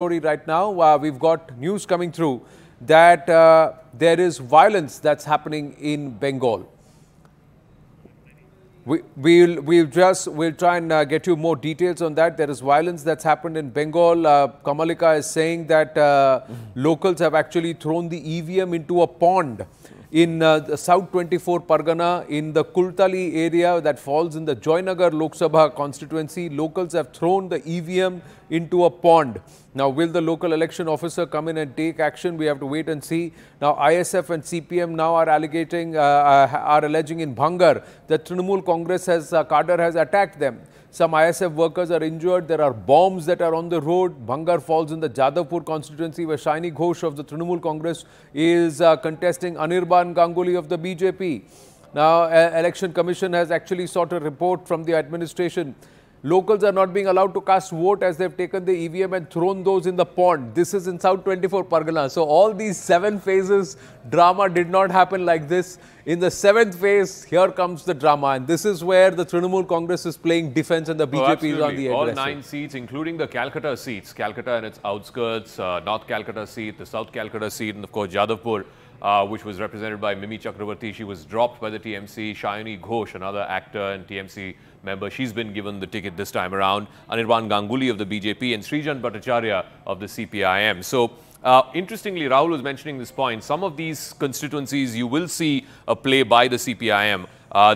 story right now. We've got news coming through that there is violence that's happening in Bengal. We'll try and get you more details on that. There is violence that's happened in Bengal. Kamalika is saying that locals have actually thrown the EVM into a pond in the South 24 Pargana in the Kultali area that falls in the Joynagar Lok Sabha constituency. Locals have thrown the EVM into a pond. Now, will the local election officer come in and take action? We have to wait and see. Now, ISF and CPM now are alleging in Bhangar that Trinamool Congress cadre has attacked them. Some ISF workers are injured. There are bombs that are on the road. Bhangar falls in the Jadavpur constituency where Shaini Ghosh of the Trinamool Congress is contesting Anirban Ganguly of the BJP. Now, Election Commission has actually sought a report from the administration. Locals are not being allowed to cast vote as they've taken the EVM and thrown those in the pond. This is in South 24 Pargana. So all these 7 phases drama did not happen like this. In the 7th phase, here comes the drama. And this is where the Trinamool Congress is playing defense and the BJP is on the aggressive. All 9 seats, including the Calcutta seats. Calcutta and its outskirts, North Calcutta seat, the South Calcutta seat, and of course Jadavpur, which was represented by Mimi Chakravarti. She was dropped by the TMC. Shaini Ghosh, another actor and TMC member, she's been given the ticket this time around. Anirban Ganguly of the BJP and Srijan Bhattacharya of the CPIM. So, interestingly, Rahul was mentioning this point. Some of these constituencies, you will see a play by the CPIM.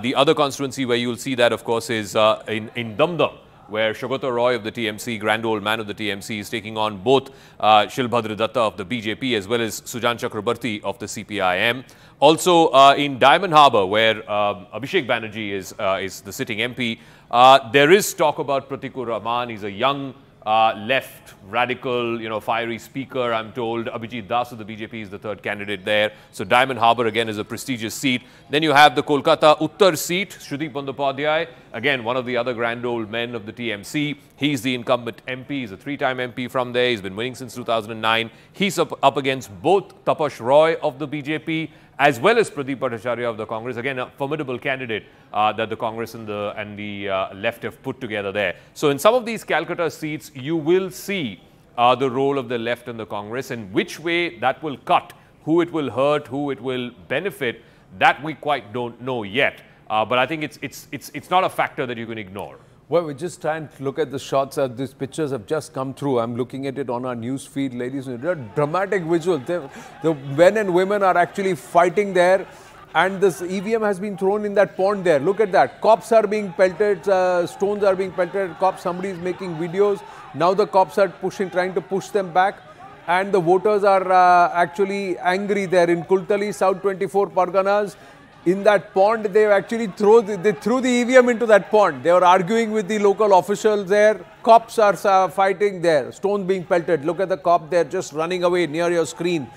The other constituency where you'll see that, of course, is in Damdam, where Shogata Roy of the TMC, grand old man of the TMC, is taking on both Shilbhadra Datta of the BJP as well as Sujan Chakrabarti of the CPIM. Also in Diamond Harbour, where Abhishek Banerjee is the sitting MP, there is talk about Pratikur Rahman. He's a young left, radical, fiery speaker, I'm told. Abhijit Das of the BJP is the 3rd candidate there. So Diamond Harbour again is a prestigious seat. Then you have the Kolkata Uttar seat, Shrudeep Bandyopadhyay, again one of the other grand old men of the TMC. He's the incumbent MP. He's a 3-time MP from there. He's been winning since 2009. He's up against both Tapash Roy of the BJP as well as Pradeep Bhattacharya of the Congress. Again, a formidable candidate that the Congress and the left have put together there. So in some of these Calcutta seats, you will see the role of the left and the Congress, and which way that will cut, who it will hurt, who it will benefit, that we quite don't know yet. But I think it's not a factor that you can ignore. Well, we just try and look at the shots. These pictures have just come through. I'm looking at it on our news feed, ladies and gentlemen. Dramatic visuals. The men and women are actually fighting there. And this EVM has been thrown in that pond there. Look at that. Cops are being pelted. Stones are being pelted. Cops, somebody is making videos. Now the cops are trying to push them back. And the voters are actually angry there in Kultali, South 24 Parganas. In that pond, they actually threw the EVM into that pond. They were arguing with the local officials there. Cops are fighting there. Stones being pelted. Look at the cop there just running away near your screen.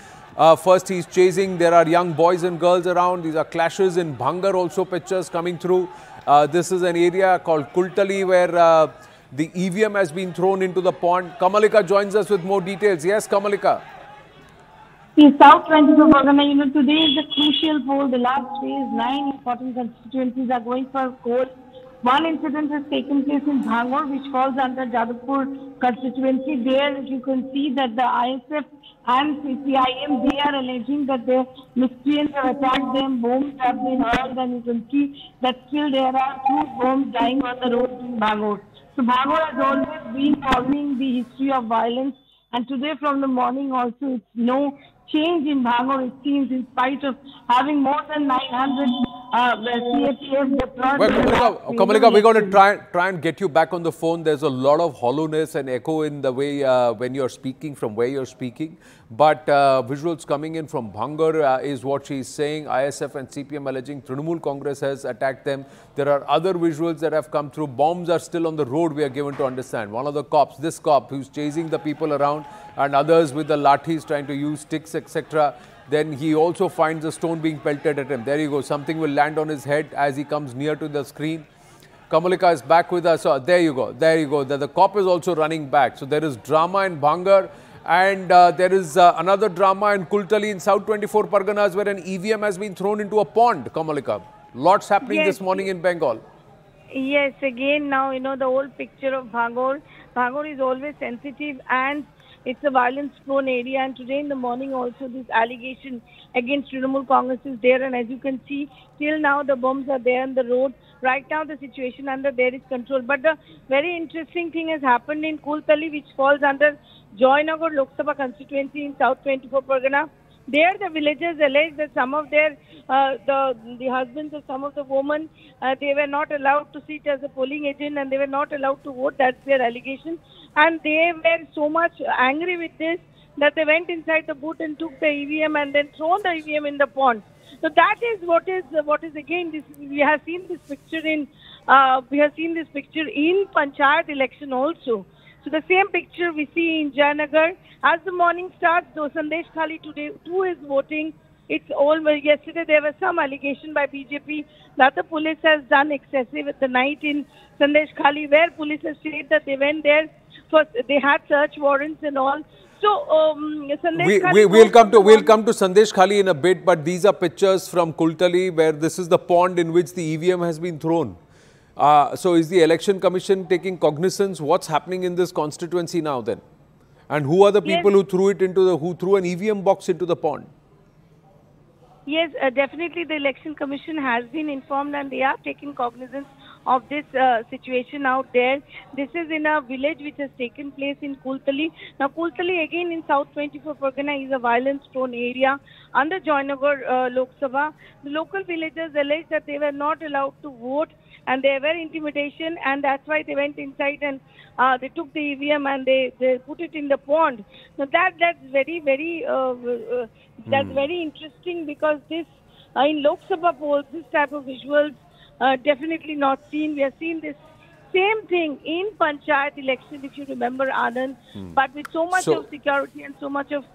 First, he's chasing. There are young boys and girls around. These are clashes in Bhangar also, pictures coming through. This is an area called Kultali where the EVM has been thrown into the pond. Kamalika joins us with more details. Yes, Kamalika. In South 24 Pargana, today is a crucial poll. The last phase, 9 important constituencies are going for polls. One incident has taken place in Bhangar, which falls under Jadavpur constituency. There you can see that the ISF and CPIM, they are alleging that the miscreants have attacked them, bombs have been hurled, and you can see that still there are 2 bombs lying on the road in Bhangar. So Bhangar has always been following the history of violence, and today from the morning also it's no change in Bhangar, it seems, in spite of having more than 900 CAPF deployed. Well, Kamalika, we're going to try and get you back on the phone. There's a lot of hollowness and echo in the way when you're speaking, from where you're speaking. But visuals coming in from Bhangar is what she's saying. ISF and CPM alleging Trinamool Congress has attacked them. There are other visuals that have come through. Bombs are still on the road, we are given to understand. One of the cops, this cop who's chasing the people around, and others with the lathis trying to use sticks, etc. Then he also finds a stone being pelted at him. There you go. Something will land on his head as he comes near to the screen. Kamalika is back with us. There you go. There you go. The cop is also running back. So there is drama in Bhangar. And there is another drama in Kultali in South 24 Parganas where an EVM has been thrown into a pond, Kamalika. Lots happening this morning in Bengal. Yes, again now, the whole picture of Bhangar. Bhangar is always sensitive and It's a violence-prone area, and today in the morning also this allegation against Trinamool Congress is there. And as you can see, till now the bombs are there on the road. Right now the situation under there is control. But the very interesting thing has happened in Kultali, which falls under Joynagar Lok Sabha constituency in South 24 Pargana. There, the villagers allege that some of their the husbands of some of the women they were not allowed to sit as a polling agent and they were not allowed to vote. That's their allegation, and they were so much angry with this that they went inside the booth and took the EVM and then thrown the EVM in the pond. So that is what is again this. We have seen this picture in Panchayat election also. So the same picture we see in Joynagar. As the morning starts, though, Sandesh Khali today too is voting. It's all, yesterday there was some allegation by BJP that the police has done excessive at the night in Sandesh Khali, where police has said that they went there for, they had search warrants and all. So Sandesh Khali we'll come to Sandesh Khali in a bit, but these are pictures from Kultali where this is the pond in which the EVM has been thrown. So is the Election Commission taking cognizance? What's happening in this constituency now then? And who are the people who threw an EVM box into the pond? Yes, definitely the Election Commission has been informed and they are taking cognizance of this situation out there. This is in a village which has taken place in Kultali. Now Kultali again in South 24 Pargana is a violence-prone area under Joynagar Lok Sabha. The local villagers allege that they were not allowed to vote and there were intimidation, and that's why they went inside and they took the EVM and they put it in the pond. Now that's very that's very interesting, because this in Lok Sabha polls this type of visuals definitely not seen. We have seen this same thing in Panchayat election, if you remember, Anand, but with so much of security and so much of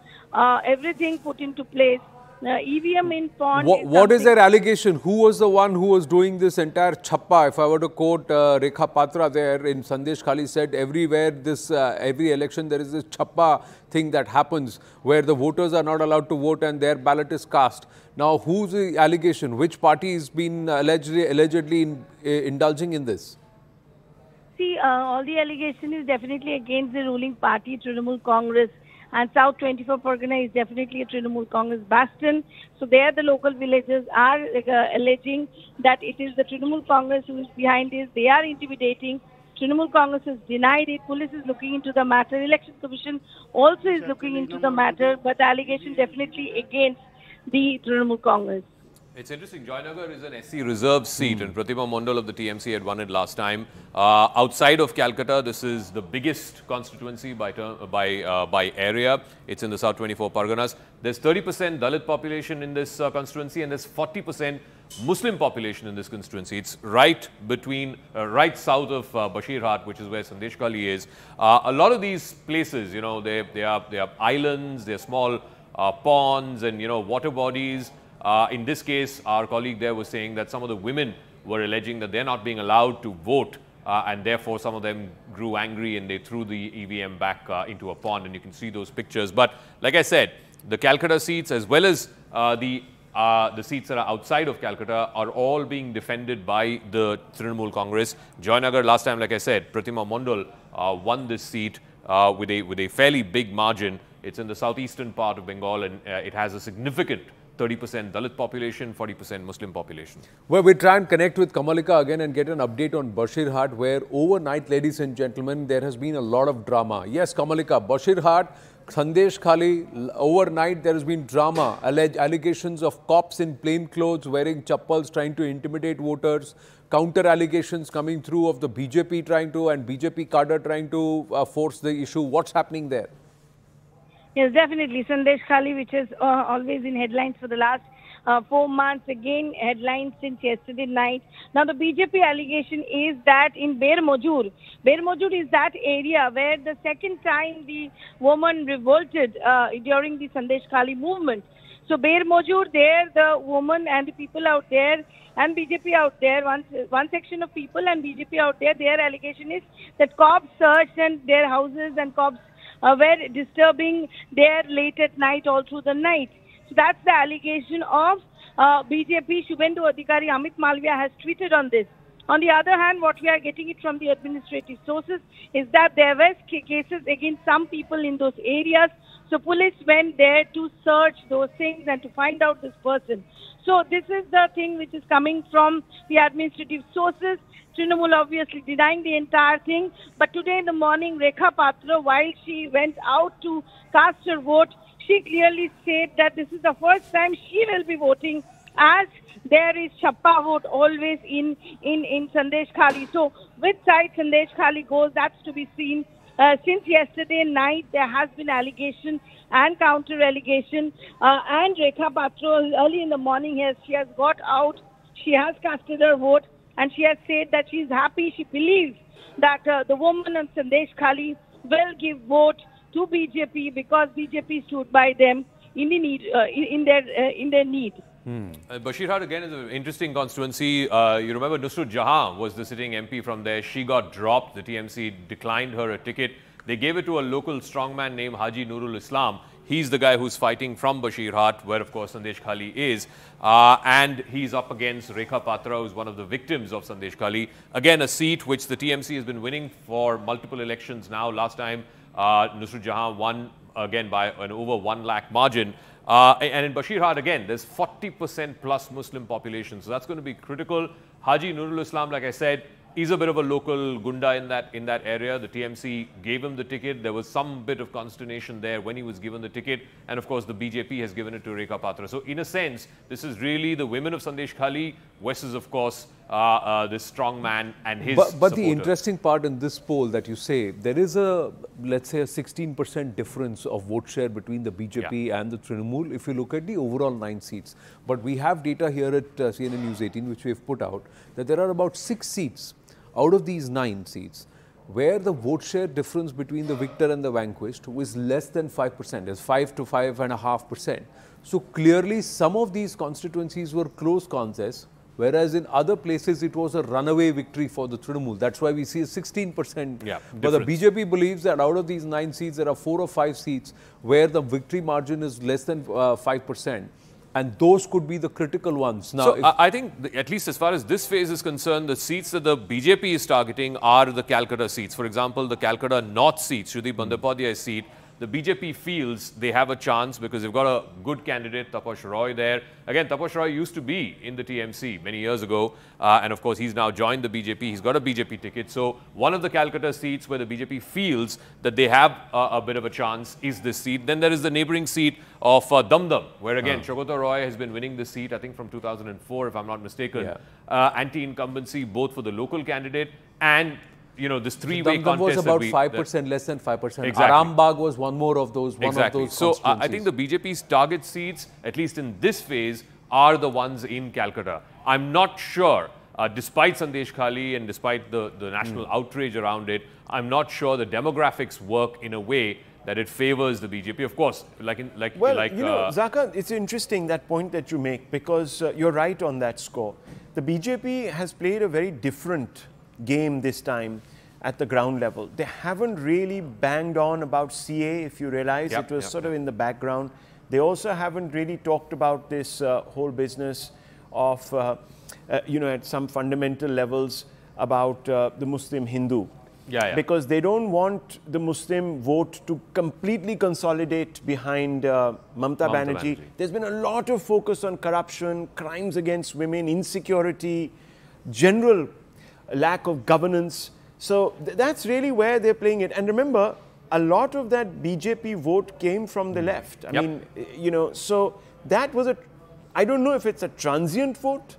everything put into place. EVM in pond. What is their allegation? Who was the one who was doing this entire chappa? If I were to quote Rekha Patra there in Sandesh Khali, said everywhere every election there is this chappa thing that happens where the voters are not allowed to vote and their ballot is cast. Now, who's the allegation? Which party has been allegedly indulging in this? See, all the allegation is definitely against the ruling party, Trinamool Congress. And South 24 Pargana is definitely a Trinamool Congress bastion. So there the local villagers are alleging that it is the Trinamool Congress who is behind this. They are intimidating. Trinamool Congress has denied it. Police is looking into the matter. Election Commission also is looking into the matter. But the allegation definitely against the Trinamool Congress. It's interesting. Joynagar is an SC reserve seat, and Pratima Mondal of the TMC had won it last time. Outside of Calcutta, this is the biggest constituency by area. It's in the South 24 Parganas. There's 30% Dalit population in this constituency, and there's 40% Muslim population in this constituency. It's right south of Bashirhat, which is where Sandesh Khali is. A lot of these places, you know, they are islands, they're small ponds, and water bodies. In this case, our colleague there was saying that some of the women were alleging that they're not being allowed to vote, and therefore some of them grew angry and they threw the EVM back into a pond, and you can see those pictures. But like I said, the Calcutta seats as well as the seats that are outside of Calcutta are all being defended by the Trinamool Congress. Joynagar last time, like I said, Pratima Mondal won this seat with a fairly big margin. It's in the southeastern part of Bengal, and it has a significant 30% Dalit population, 40% Muslim population. Well, we try and connect with Kamalika again and get an update on Bashirhat, where overnight, ladies and gentlemen, there has been a lot of drama. Yes, Kamalika, Bashirhat, Sandesh Khali, overnight there has been drama, allegations of cops in plain clothes wearing chappals trying to intimidate voters, counter allegations coming through of the BJP and BJP cadre trying to force the issue. What's happening there? Yes, definitely. Sandesh Khali, which is always in headlines for the last 4 months, again headlines since yesterday night. Now the BJP allegation is that in Ber Mojur is that area where the second time the woman revolted during the Sandesh Khali movement. So Ber Mojur, there the woman and the people out there and BJP out there, one section of people and BJP out there, their allegation is that cops searched and their houses and cops were disturbing there late at night, all through the night. So that's the allegation of BJP. Shubhendu Adhikari, Amit Malviya has tweeted on this. On the other hand, what we are getting it from the administrative sources is that there were cases against some people in those areas. So police went there to search those things and to find out this person. So this is the thing which is coming from the administrative sources. Trinamool obviously denying the entire thing. But today in the morning, Rekha Patra, while she went out to cast her vote, she clearly said that this is the first time she will be voting, as there is Chappa vote always in Sandesh Khali. So which side Sandesh Khali goes, that's to be seen. Since yesterday night, there has been allegation and counter-allegation. And Rekha Patra, early in the morning, she has got out. She has casted her vote. And she has said that she is happy. She believes that the woman of Sandesh Khali will give vote to BJP because BJP stood by them in the need, in their need. Bashirhat again is an interesting constituency. You remember Nusrat Jahan was the sitting MP from there. She got dropped. The TMC declined her a ticket. They gave it to a local strongman named Haji Nurul Islam. He's the guy who's fighting from Bashirhat, where of course Sandesh Khali is. And he's up against Rekha Patra, who's one of the victims of Sandesh Khali. Again, a seat which the TMC has been winning for multiple elections now. Last time, Nusrat Jahan won again by an over 1 lakh margin. And in Bashirhat, again, there's 40% plus Muslim population. So that's going to be critical. Haji Nurul Islam, like I said, is a bit of a local gunda in that area. The TMC gave him the ticket. There was some bit of consternation there when he was given the ticket. And of course, the BJP has given it to Rekha Patra. So in a sense, this is really the women of Sandesh Khali versus, of course, this strong man and his But the interesting part in this poll that you say, there is a, let's say, a 16% difference of vote share between the BJP and the Trinamool if you look at the overall 9 seats. But we have data here at CNN News 18, which we have put out, that there are about 6 seats out of these 9 seats where the vote share difference between the victor and the vanquished was less than 5%, is 5 to 5.5%. So clearly some of these constituencies were close contests, whereas in other places it was a runaway victory for the Trinamool. That's why we see a 16%. But the BJP believes that out of these 9 seats, there are 4 or 5 seats where the victory margin is less than 5%. And those could be the critical ones. Now, so I think, at least as far as this phase is concerned, the seats that the BJP is targeting are the Calcutta seats. For example, the Calcutta North seat, Shruti Bandyopadhyay's seat, the BJP feels they have a chance because they've got a good candidate, Tapash Roy, there. Again, Tapash Roy used to be in the TMC many years ago. And of course, he's now joined the BJP. He's got a BJP ticket. So one of the Calcutta seats where the BJP feels that they have a bit of a chance is this seat. Then there is the neighboring seat of Damdam, where again, Shogota Roy has been winning this seat, I think from 2004, if I'm not mistaken. Anti-incumbency, both for the local candidate and this three-way contest was about 5%, less than 5%. Exactly. Arambagh was one more of those. So I think the BJP's target seats, at least in this phase, are the ones in Calcutta. I'm not sure, despite Sandesh Khali and despite the national outrage around it, I'm not sure the demographics work in a way that it favors the BJP. Of course, Zaka, it's interesting that point that you make, because you're right on that score. The BJP has played a very different game this time at the ground level. They haven't really banged on about CA, if you realize. It was sort of in the background. They also haven't really talked about this whole business of, at some fundamental levels about the Muslim Hindu. Because they don't want the Muslim vote to completely consolidate behind Mamata Banerjee. There's been a lot of focus on corruption, crimes against women, insecurity, general lack of governance. So that's really where they're playing it. And remember, a lot of that BJP vote came from the left. I mean, so that was I don't know if it's a transient vote,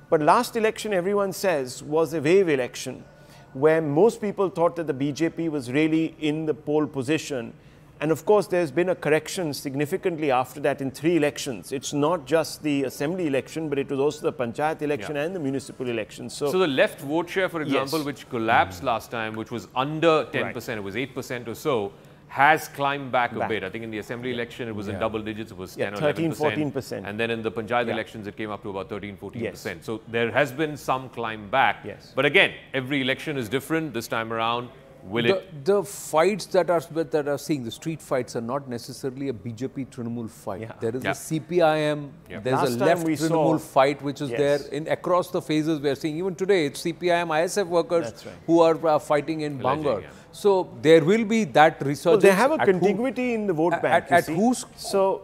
but last election, everyone says, was a wave election where most people thought that the BJP was really in the pole position. And of course, there's been a correction significantly after that in 3 elections. It's not just the assembly election, but it was also the panchayat election and the municipal election. So the left vote share, for example, which collapsed last time, which was under 10%, it was 8% or so, has climbed back a bit. I think in the assembly election, it was in double digits. It was 10 or 13, 11%. 14%. And then in the panchayat elections, it came up to about 13, 14%. So there has been some climb back. But again, every election is different this time around. The fights that are seeing, the street fights, are not necessarily a BJP Trinamool fight. Yeah. There is a CPIM, there's Last a time left we Trinamool saw- fight which is there in across the phases we are seeing. Even today, it's CPIM, ISF workers That's right. who are fighting in Bhangar. yeah. So there will be that Well, resurgence. they have a At contiguity in the vote bank. you at see.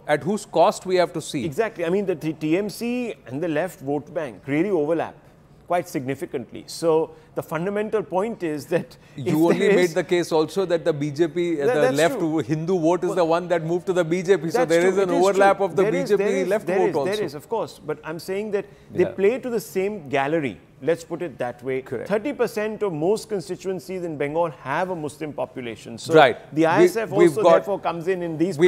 at whose cost we have to see. Exactly. I mean, the TMC and the left vote bank really overlap quite significantly. So the fundamental point is that You only made the case also that the BJP, the that's left true. Hindu vote is the one that moved to the BJP. So That's there is true. an It is overlap true. of the There is- BJP left vote also. There is, of course. But I'm saying that they Yeah. play to the same gallery. Let's put it that way. Correct. 30% of most constituencies in Bengal have a Muslim population. So Right. the ISF We've also got- therefore comes in these